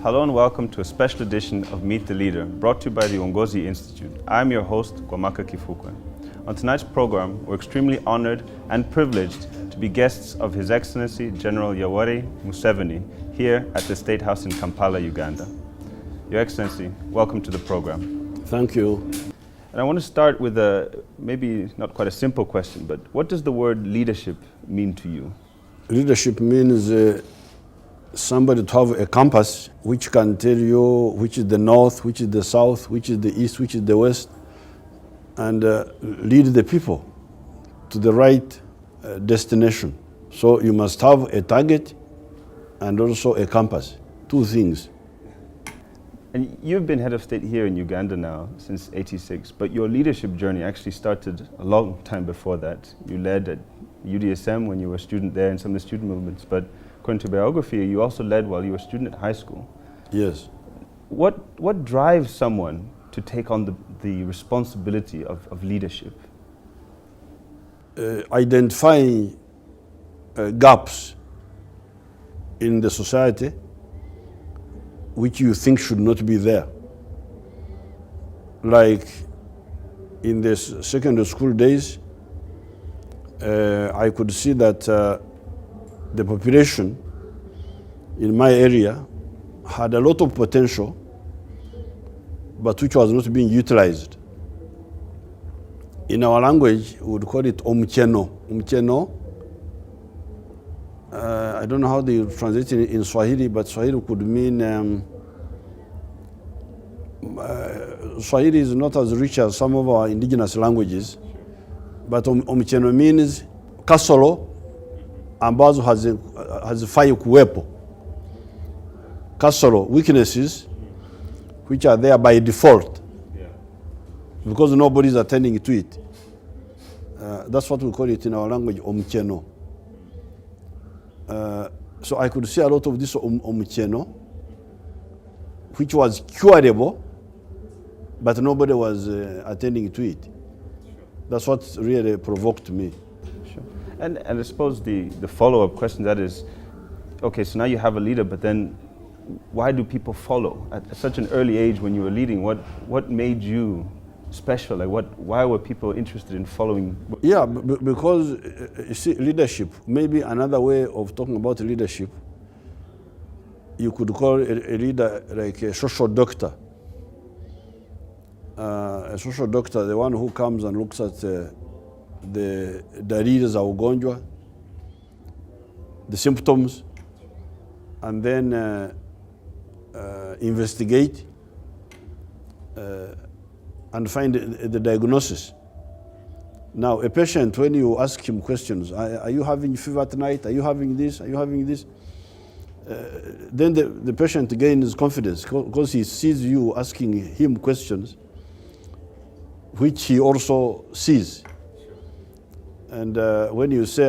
Hello and welcome to a special edition of Meet the Leader, brought to you by the Uongozi Institute. I'm your host, Gwamaka Kifukwe. On tonight's program, we're extremely honored and privileged to be guests of His Excellency General Yoweri Museveni here at the State House in Kampala, Uganda. Your Excellency, welcome to the program. Thank you. And I want to start with a, maybe not quite a simple question, but what does the word leadership mean to you? Leadership means somebody to have a compass which can tell you which is the north, which is the south, which is the east, which is the west, and lead the people to the right destination. So you must have a target and also a compass, two things. And you've been head of state here in Uganda now since '86, but your leadership journey actually started a long time before that. You led at UDSM when you were a student there in some of the student movements, but according to biography, you also led while you were a student at high school. Yes. What drives someone to take on the responsibility of leadership? Identifying gaps in the society which you think should not be there. Like in the secondary school days, I could see that the population in my area had a lot of potential, but which was not being utilized. In our language, we would call it omcheno. Omcheno, I don't know how they translate it in Swahili, but Swahili could mean, Swahili is not as rich as some of our indigenous languages, but omcheno means kasoro ambazo hazifai kuwepo. Kasoro, weaknesses, which are there by default, because nobody is attending to it. That's what we call it in our language, omcheno. So I could see a lot of this omcheno, which was curable, but nobody was attending to it. That's what really provoked me. Sure. And I suppose the follow-up question that is, okay, so now you have a leader, but then why do people follow at such an early age when you were leading? What made you special? Like why were people interested in following? Yeah, because you see, leadership, maybe another way of talking about leadership, you could call a leader like a social doctor. A social doctor, the one who comes and looks at the dalili za ugonjwa, the symptoms, and then investigate and find the diagnosis. Now, a patient, when you ask him questions, are you having fever at night? Are you having this? Are you having this? Then the patient gains confidence because he sees you asking him questions which he also sees. And when you say,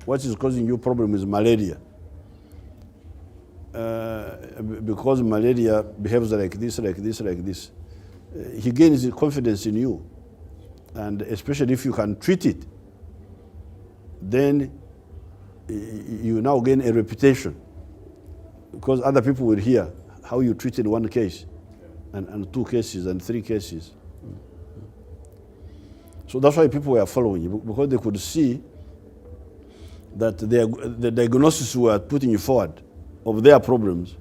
what is causing you problem is malaria. Because malaria behaves like this, like this, like this. He gains confidence in you. And especially if you can treat it, then you now gain a reputation. Because other people will hear how you treated one case, and two cases, and three cases. So that's why people were following you, because they could see that the diagnosis we were putting forward of their problems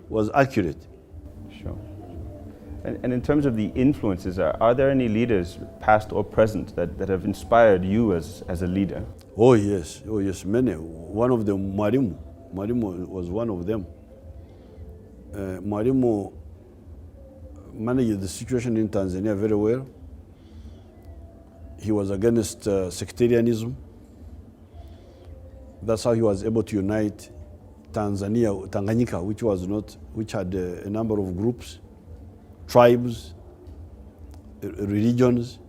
was accurate. Sure. And in terms of the influences, are there any leaders, past or present, that have inspired you as a leader? Oh yes, many. One of them, Mwalimu was one of them. Mwalimu managed the situation in Tanzania very well. He was against sectarianism. That's how he was able to unite Tanganyika, which had a number of groups, tribes, religions,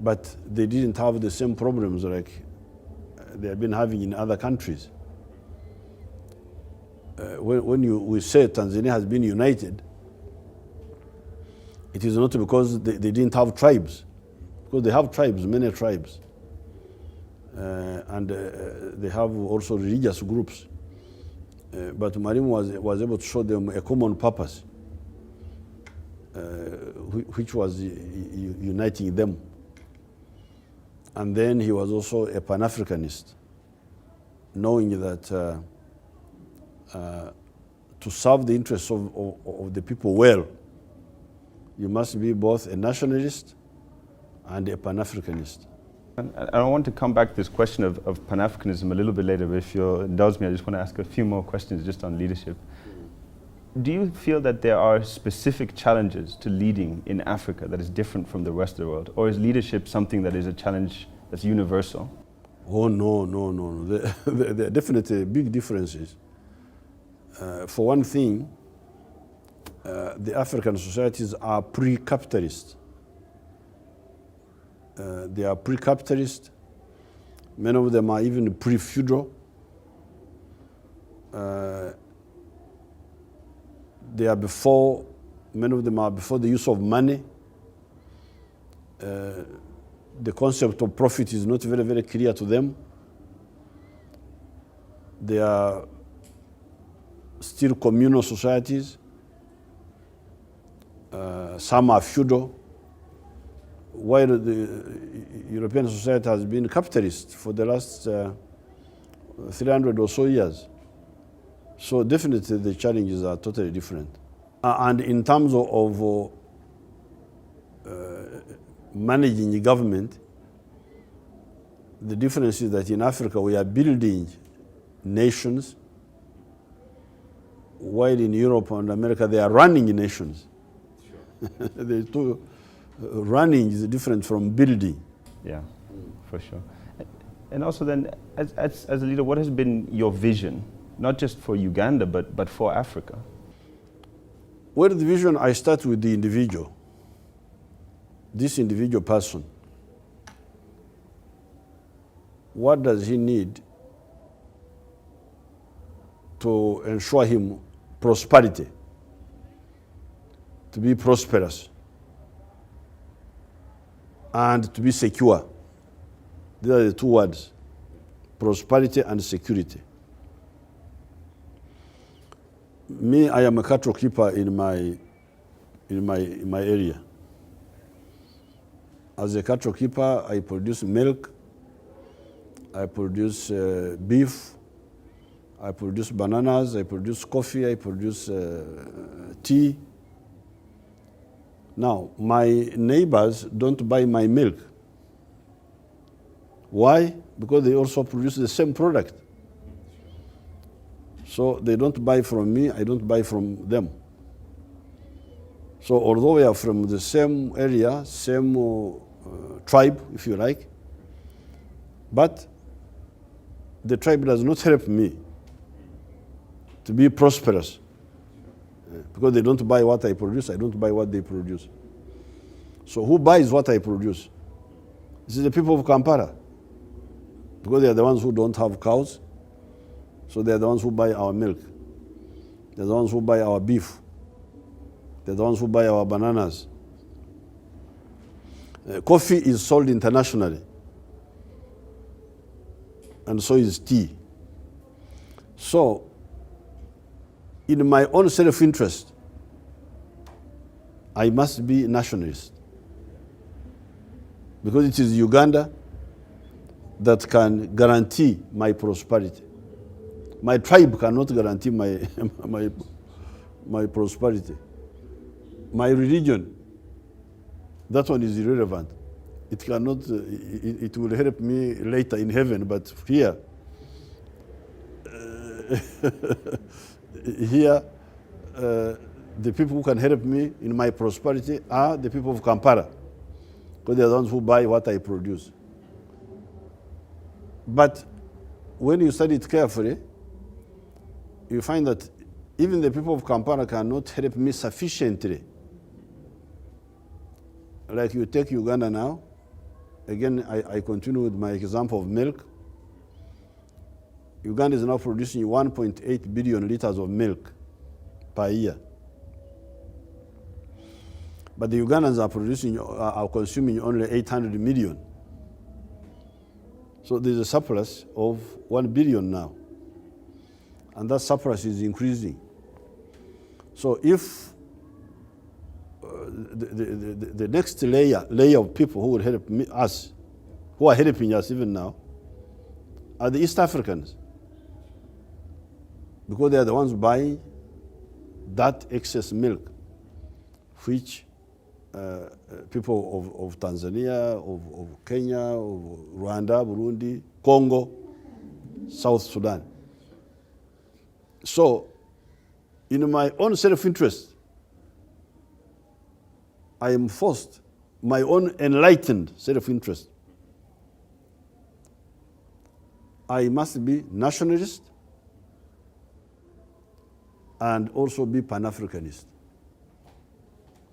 but they didn't have the same problems like they have been having in other countries. When we say Tanzania has been united, it is not because they didn't have tribes, because they have tribes, many tribes. And they have also religious groups. But Mwalimu was able to show them a common purpose, which was uniting them. And then he was also a Pan-Africanist, knowing that to serve the interests of the people well, you must be both a nationalist and a Pan-Africanist. And I want to come back to this question of Pan-Africanism a little bit later, but if you'll indulge me, I just want to ask a few more questions just on leadership. Do you feel that there are specific challenges to leading in Africa that is different from the rest of the world? Or is leadership something that is a challenge that's universal? Oh, no. There are definitely big differences. For one thing, the African societies are pre-capitalist. They are pre-capitalist. Many of them are even pre-feudal. They are before, many of them are before the use of money. The concept of profit is not very, very clear to them. They are still communal societies. Some are feudal. While the European society has been capitalist for the last 300 or so years. So definitely the challenges are totally different. And in terms of managing the government, the difference is that in Africa we are building nations, while in Europe and America they are running nations. Sure. Running is different from building. Yeah, for sure. And also then, as a leader, what has been your vision, not just for Uganda, but for Africa? Well, the vision, I start with the individual. This individual person. What does he need to ensure him prosperity, to be prosperous, and to be secure? These are the two words, prosperity and security. Me, I am a cattle keeper in my area. As a cattle keeper, I produce milk, I produce beef, I produce bananas, I produce coffee, I produce tea. Now, my neighbors don't buy my milk. Why? Because they also produce the same product. So they don't buy from me, I don't buy from them. So although we are from the same area, same tribe, if you like, but the tribe does not help me to be prosperous. Because they don't buy what I produce, I don't buy what they produce. So who buys what I produce? This is the people of Kampala. Because they are the ones who don't have cows, so they are the ones who buy our milk. They are the ones who buy our beef. They are the ones who buy our bananas. Coffee is sold internationally, and so is tea. So, in my own self-interest, I must be nationalist. Because it is Uganda that can guarantee my prosperity. My tribe cannot guarantee my prosperity. My religion, that one is irrelevant. It cannot, it will help me later in heaven, but here, the people who can help me in my prosperity are the people of Kampala, because they are the ones who buy what I produce. But when you study it carefully, you find that even the people of Kampala cannot help me sufficiently. Like you take Uganda now, again, I continue with my example of milk. Uganda is now producing 1.8 billion liters of milk per year. But the Ugandans are consuming only 800 million. So there's a surplus of 1 billion now. and that surplus is increasing. So if the next layer of people who will help us, who are helping us even now, are the East Africans, because they are the ones buying that excess milk, which people of Tanzania, of Kenya, of Rwanda, Burundi, Congo, South Sudan. So, in my own self-interest, I am forced, my own enlightened self-interest, I must be nationalist and also be Pan-Africanist.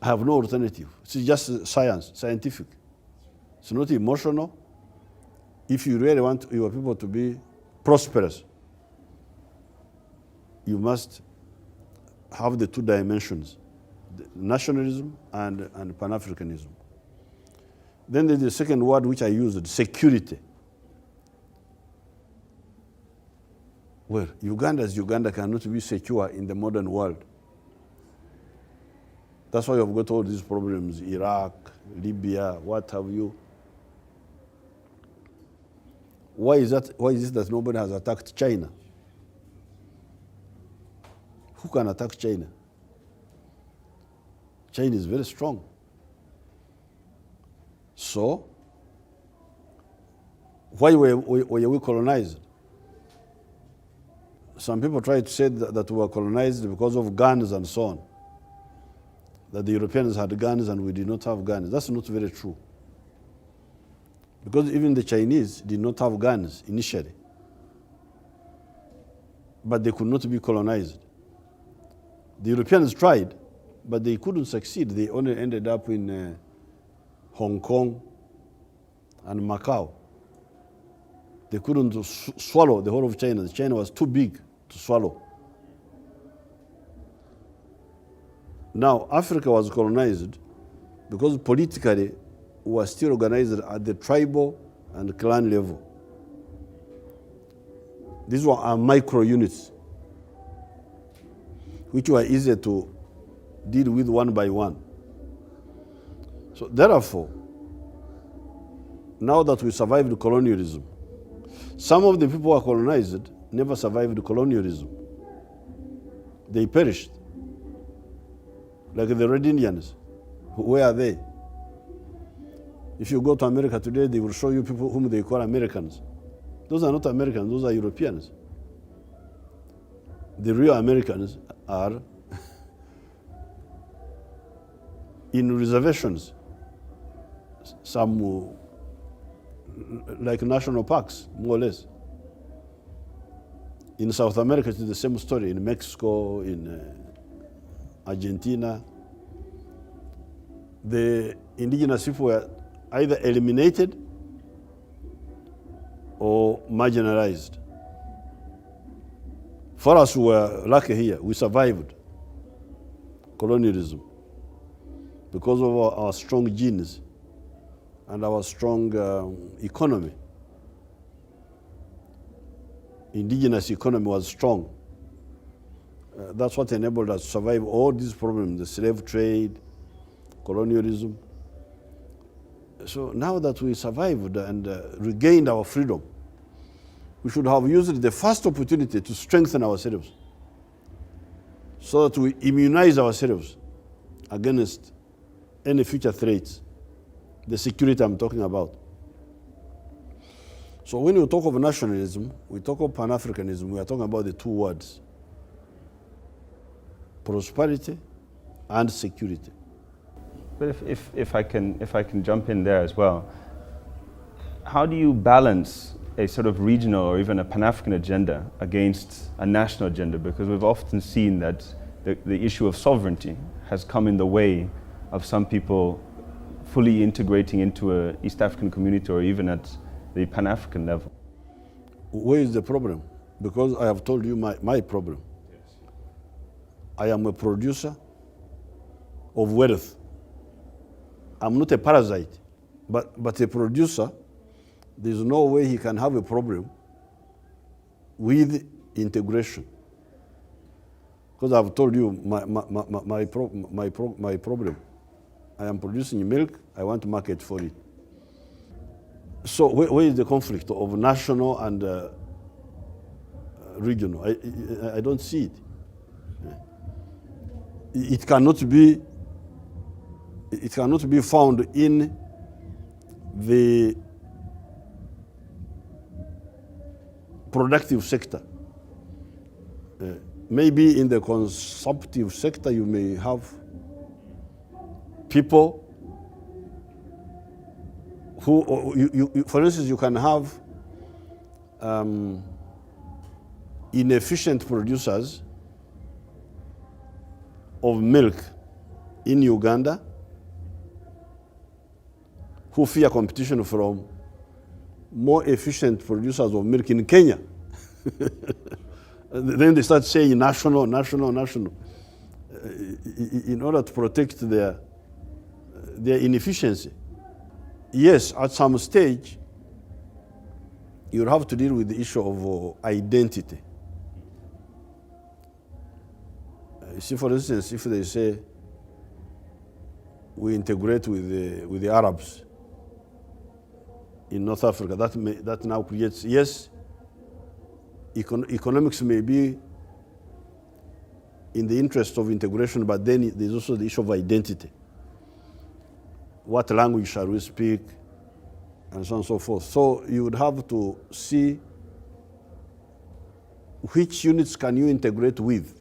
I have no alternative. It's just science, scientific. It's not emotional. If you really want your people to be prosperous, you must have the two dimensions, the nationalism and Pan-Africanism. Then there's the second word which I used, security. Well, Uganda cannot be secure in the modern world. That's why you've got all these problems, Iraq, Libya, what have you. Why is it that nobody has attacked China? Who can attack China? China is very strong. So, why were we colonized? Some people try to say that we were colonized because of guns and so on. That the Europeans had guns and we did not have guns. That's not very true. Because even the Chinese did not have guns initially. But they could not be colonized. The Europeans tried, but they couldn't succeed. They only ended up in Hong Kong and Macau. They couldn't swallow the whole of China. China was too big to swallow. Now, Africa was colonized because politically we were still organized at the tribal and clan level. These were our micro units, which were easier to deal with one by one. So therefore, now that we survived colonialism, some of the people who were colonized never survived colonialism. They perished. Like the Red Indians. Where are they? If you go to America today, they will show you people whom they call Americans. Those are not Americans, those are Europeans. The real Americans are in reservations, some like national parks, more or less. In South America, it's the same story. In Mexico, in Argentina, the indigenous people were either eliminated or marginalized. For us, we were lucky here. We survived colonialism because of our strong genes and our strong economy. Indigenous economy was strong. That's what enabled us to survive all these problems, the slave trade, colonialism. So now that we survived and regained our freedom, we should have used the first opportunity to strengthen ourselves so that we immunize ourselves against any future threats, the security I'm talking about. So when we talk of nationalism, we talk of Pan-Africanism, we are talking about the two words, prosperity and security. But if I can jump in there as well, how do you balance a sort of regional or even a Pan-African agenda against a national agenda? Because we've often seen that the issue of sovereignty has come in the way of some people fully integrating into an East African community or even at the Pan-African level. Where is the problem? Because I have told you my problem. Yes. I am a producer of wealth. I'm not a parasite, but a producer. There's no way he can have a problem with integration. Because I've told you my problem. I am producing milk, I want to market for it. So where is the conflict of national and regional? I don't see it. It cannot be found in the productive sector. Maybe in the consumptive sector you may have people who, for instance, you can have inefficient producers of milk in Uganda who fear competition from more efficient producers of milk in Kenya. Then they start saying national, in order to protect their inefficiency. Yes, at some stage, you'll have to deal with the issue of identity. See, for instance, if they say we integrate with the Arabs in North Africa, that now creates, yes, economics may be in the interest of integration, but then there's also the issue of identity. What language shall we speak, and so on and so forth. So you would have to see which units can you integrate with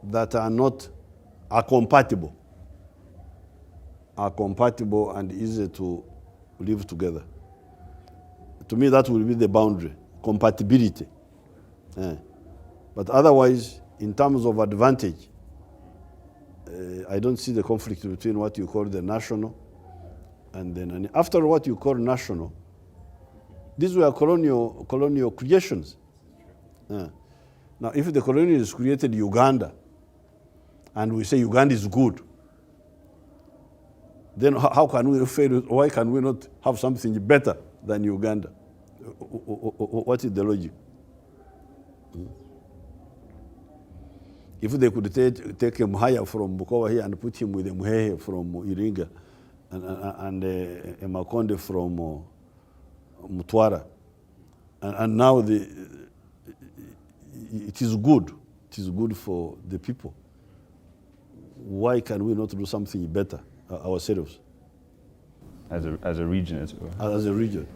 that are compatible and easy to live together. To me, that will be the boundary, compatibility. But otherwise, in terms of advantage, I don't see the conflict between what you call the national and then after what you call national. These were colonial creations. Now, if the colonialists created Uganda, and we say Uganda is good, then how can we fail? Why can we not have something better than Uganda? What is the logic? If they could take a Mhaya from Bukoba here and put him with a Muhehe from Iringa and a Makonde from Mutwara, and now it is good. It is good for the people. Why can we not do something better ourselves? As a region, as it were. As a region.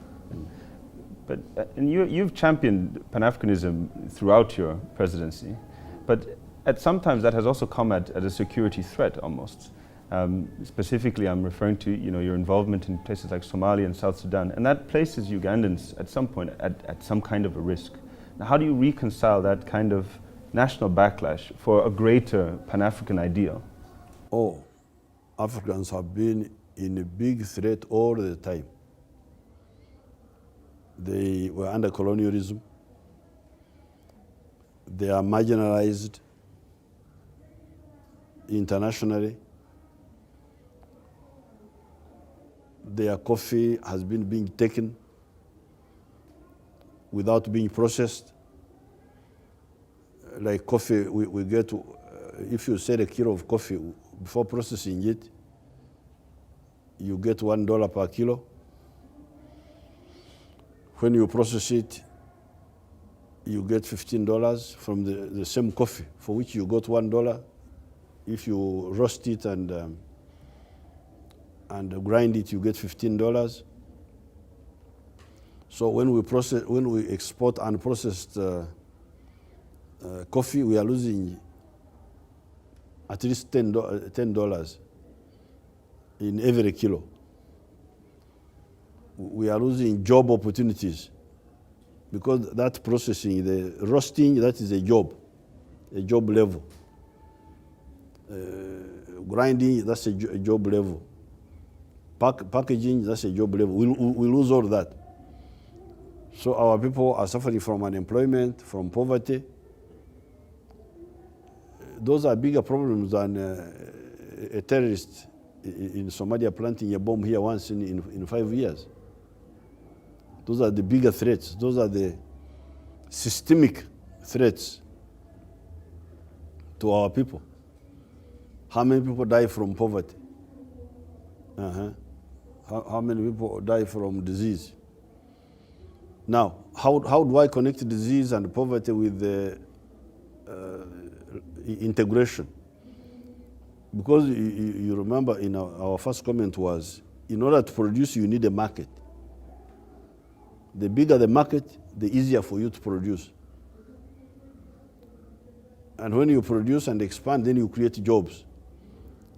But and you've championed Pan-Africanism throughout your presidency, but sometimes that has also come at a security threat almost. Specifically, I'm referring to your involvement in places like Somalia and South Sudan, and that places Ugandans at some point at some kind of a risk. Now, how do you reconcile that kind of national backlash for a greater Pan-African ideal? Oh, Africans have been in a big threat all the time. They were under colonialism. They are marginalized internationally. Their coffee has been being taken without being processed. Like coffee, we get, if you sell a kilo of coffee, before processing it, you get $1 per kilo. When you process it, you get $15 from the same coffee, for which you got $1. If you roast it and grind it, you get $15. So when we export unprocessed coffee, we are losing at least $10 in every kilo. We are losing job opportunities because that processing, the roasting, that is a job level. Grinding, that's a job level. Packaging, that's a job level. We lose all that. So our people are suffering from unemployment, from poverty. Those are bigger problems than a terrorist in Somalia planting a bomb here once in 5 years. Those are the bigger threats. Those are the systemic threats to our people? How many people die from poverty? How many people die from disease? Now, how do I connect disease and poverty with the integration? Because you remember in our first comment was, in order to produce, you need a market. The bigger the market, the easier for you to produce. And when you produce and expand, then you create jobs.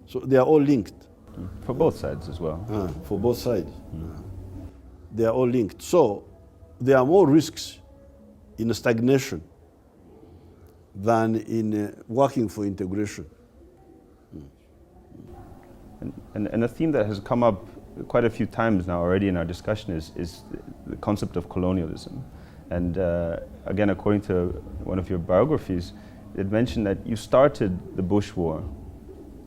So they are all linked. For both sides as well. For both sides. They are all linked. So there are more risks in stagnation than in working for integration. And a theme that has come up quite a few times now already in our discussion is the concept of colonialism. And again, according to one of your biographies, it mentioned that you started the Bush War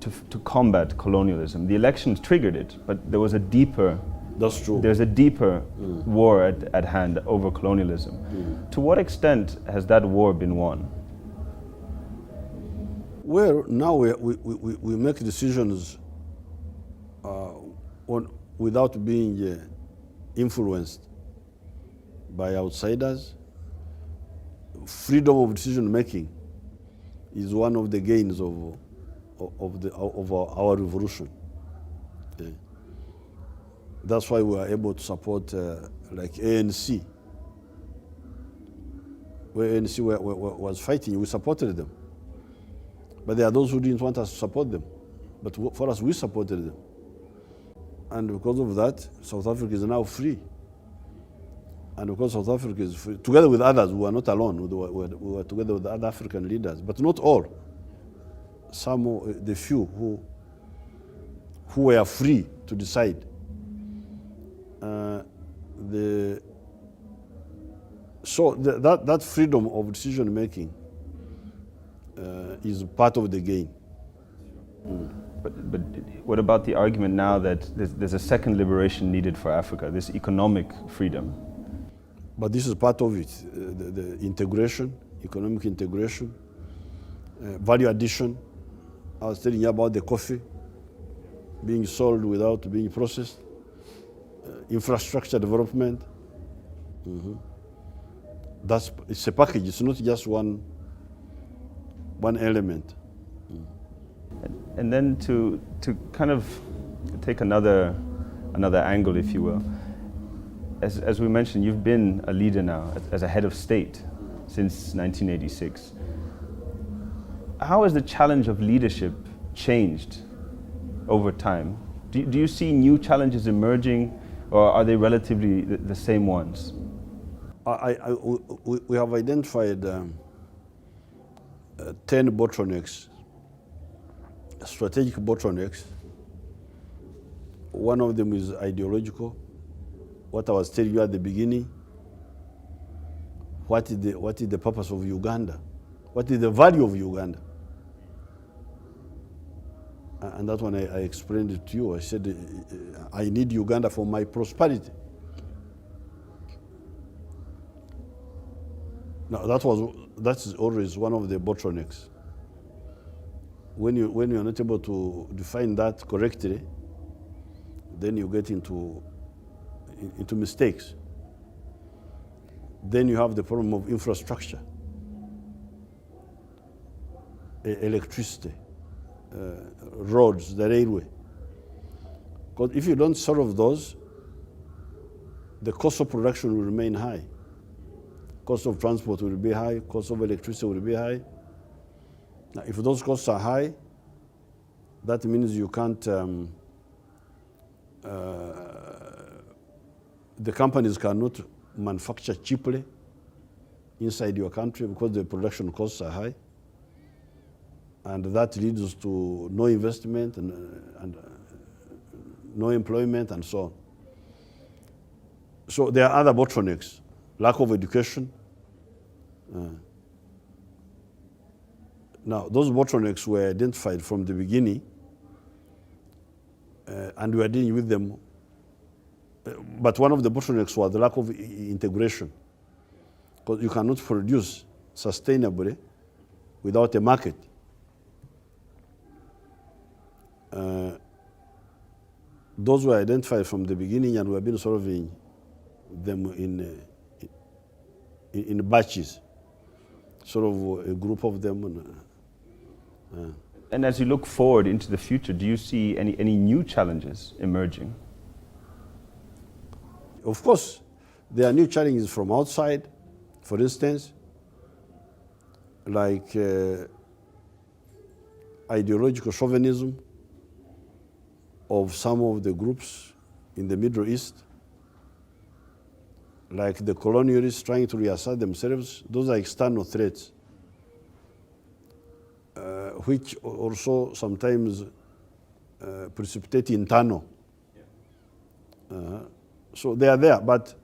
to combat colonialism. The elections triggered it, but there was a deeper That's true. There's a deeper war at hand over colonialism. To what extent has that war been won? Well, now we make decisions without being influenced by outsiders. Freedom of decision making is one of the gains of our revolution. Okay. That's why we are able to support like ANC. Where ANC was fighting, we supported them. But there are those who didn't want us to support them. But for us, we supported them. And because of that, South Africa is now free. And because South Africa is free, together with others, we were not alone. We were together with other African leaders, but not all. Some, the few who were free to decide. So that freedom of decision making is part of the gain. But what about the argument now that there's a second liberation needed for Africa, this economic freedom? But this is part of it, the integration, economic integration, value addition. I was telling you about the coffee being sold without being processed, infrastructure development. It's a package, it's not just one element. And then to kind of take another angle, if you will, as we mentioned, you've been a leader now as a head of state since 1986. How has the challenge of leadership changed over time? Do you see new challenges emerging, or are they relatively the same ones? We have identified 10 bottlenecks, strategic bottlenecks. One of them is ideological. What I was telling you at the beginning, what is the purpose of Uganda? What is the value of Uganda? And that one I explained it to you. I said, I need Uganda for my prosperity. Now that is always one of the bottlenecks. When you are not able to define that correctly, then you get into mistakes. Then you have the problem of infrastructure, electricity, roads, the railway. Because if you don't solve those, the cost of production will remain high. Cost of transport will be high, cost of electricity will be high. Now, if those costs are high, that means you can't, the companies cannot manufacture cheaply inside your country because the production costs are high. And that leads to no investment and no employment and so on. So there are other bottlenecks, lack of education. Now, those bottlenecks were identified from the beginning, and we are dealing with them. But one of the bottlenecks was the lack of integration, because you cannot produce sustainably without a market. Those were identified from the beginning, and we have been solving them in batches, sort of a group of them. And as you look forward into the future, do you see any new challenges emerging? Of course, there are new challenges from outside, for instance, like ideological chauvinism of some of the groups in the Middle East, like the colonialists trying to reassert themselves. Those are external threats, which also sometimes precipitate internal. So they are there, but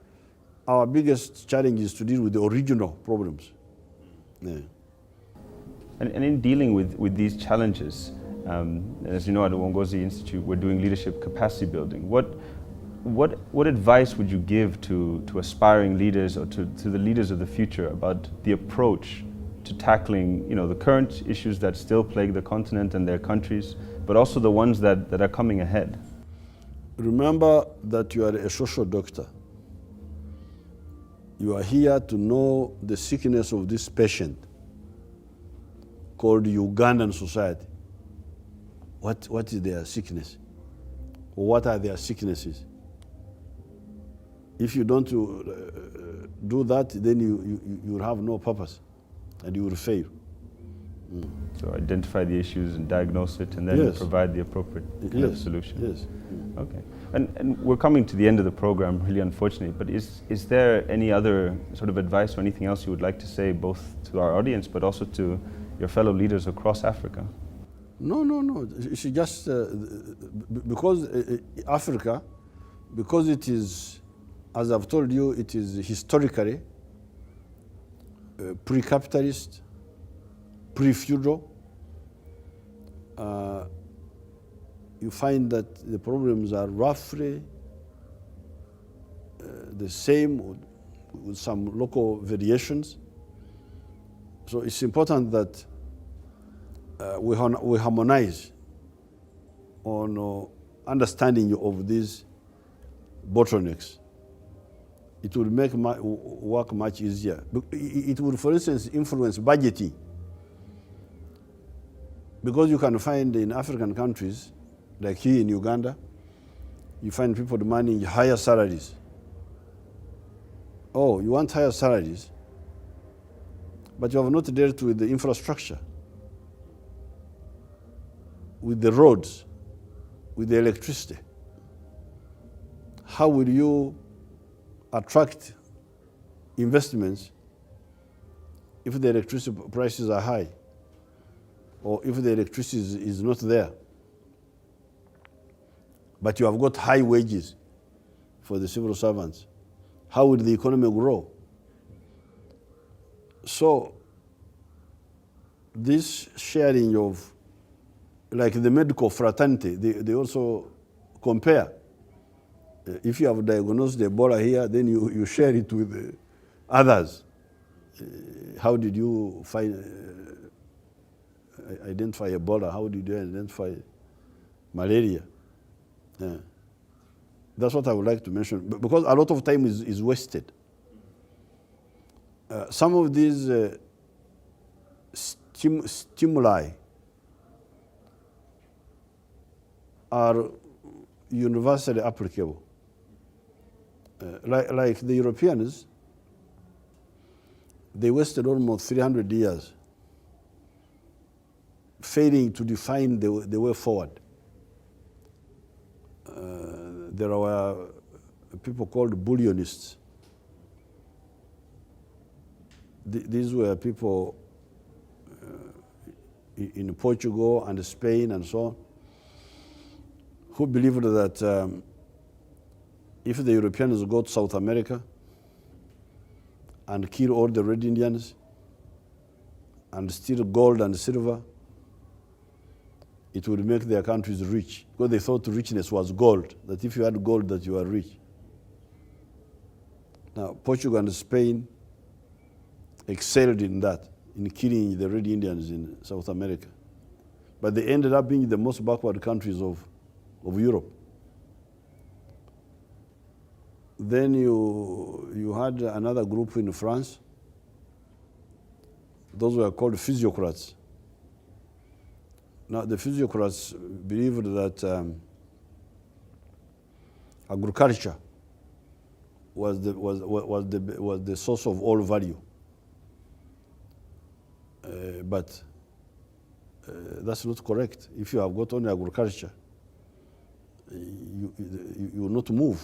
our biggest challenge is to deal with the original problems. Yeah. And in dealing with these challenges, as you know, at the Uongozi Institute, we're doing leadership capacity building. What advice would you give to aspiring leaders or to the leaders of the future about the approach to tackling, the current issues that still plague the continent and their countries, but also the ones that are coming ahead? Remember that you are a social doctor. You are here to know the sickness of this patient called Ugandan society. What is their sickness? Or what are their sicknesses? If you don't do that, then you will have no purpose and you will fail. So identify the issues and diagnose it, and then provide the appropriate kind of solution. Yes. Okay. And we're coming to the end of the program, really unfortunately, but is there any other sort of advice or anything else you would like to say, both to our audience but also to your fellow leaders across Africa? No. It's just because Africa, because it is, as I've told you, it is historically pre-capitalist, pre-feudal. You find that the problems are roughly the same with some local variations. So it's important that we harmonize on understanding of these bottlenecks. It will make work much easier. It will, for instance, influence budgeting. Because you can find in African countries, like here in Uganda, you find people demanding higher salaries. Oh, you want higher salaries, but you have not dealt with the infrastructure, with the roads, with the electricity. How will you attract investments if the electricity prices are high, or if the electricity is not there, but you have got high wages for the civil servants? How will the economy grow? So this sharing of, like the medical fraternity, they also compare. If you have diagnosed Ebola here, then you share it with others. How did you identify Ebola? How did you identify malaria? That's what I would like to mention, because a lot of time is wasted. Some of these stimuli are universally applicable. Like the Europeans, they wasted almost 300 years failing to define the way forward. There were people called bullionists. These were people in Portugal and Spain and so on, who believed that if the Europeans go to South America and kill all the Red Indians and steal gold and silver, it would make their countries rich, because they thought richness was gold, that if you had gold that you are rich. Now, Portugal and Spain excelled in that, in killing the Red Indians in South America. but they ended up being the most backward countries of Europe. Then you had another group in France. Those were called physiocrats. Now the physiocrats believed that agriculture was the source of all value. But that's not correct. If you have got only agriculture, you will not move.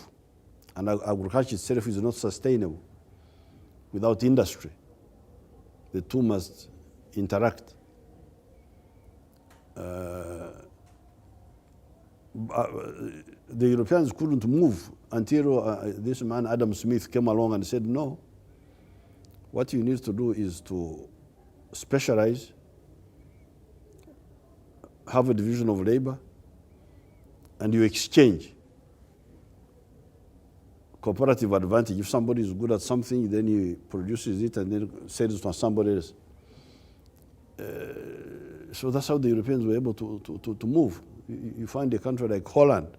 And agriculture itself is not sustainable without industry. The two must interact. The Europeans couldn't move until this man Adam Smith came along and said, no, what you need to do is to specialize, have a division of labor, and you exchange. Cooperative advantage. If somebody is good at something, then he produces it and then sells it to somebody else. So that's how the Europeans were able to move. You find a country like Holland,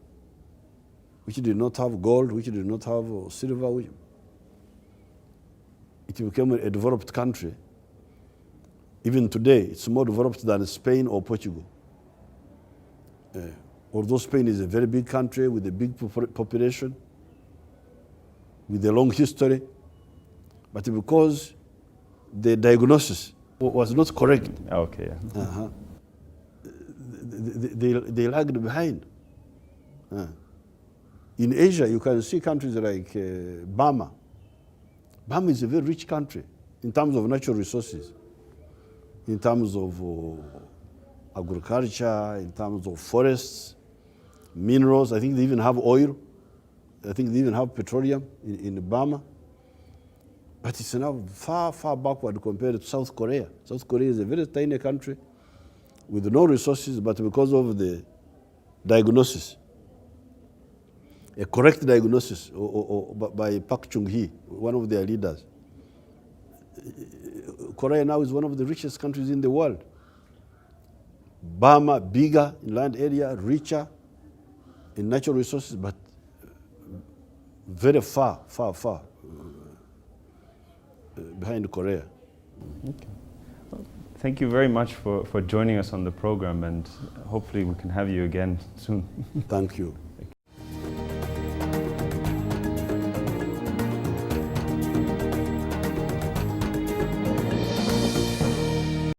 which did not have gold, which did not have silver. It became a developed country. Even today, it's more developed than Spain or Portugal. Although Spain is a very big country with a big population, with a long history, but because the diagnosis was not correct. Okay. Yeah. They lagged behind. In Asia, you can see countries like Burma. Burma is a very rich country in terms of natural resources, in terms of agriculture, in terms of forests, minerals. I think they even have oil. I think they even have petroleum in Burma. But it's now far, far backward compared to South Korea. South Korea is a very tiny country with no resources, but because of the diagnosis, a correct diagnosis by Park Chung-hee, one of their leaders, Korea now is one of the richest countries in the world. Burma, bigger in land area, richer in natural resources, but very far behind Korea. Okay. Well, thank you very much for joining us on the program, and hopefully we can have you again soon. Thank you.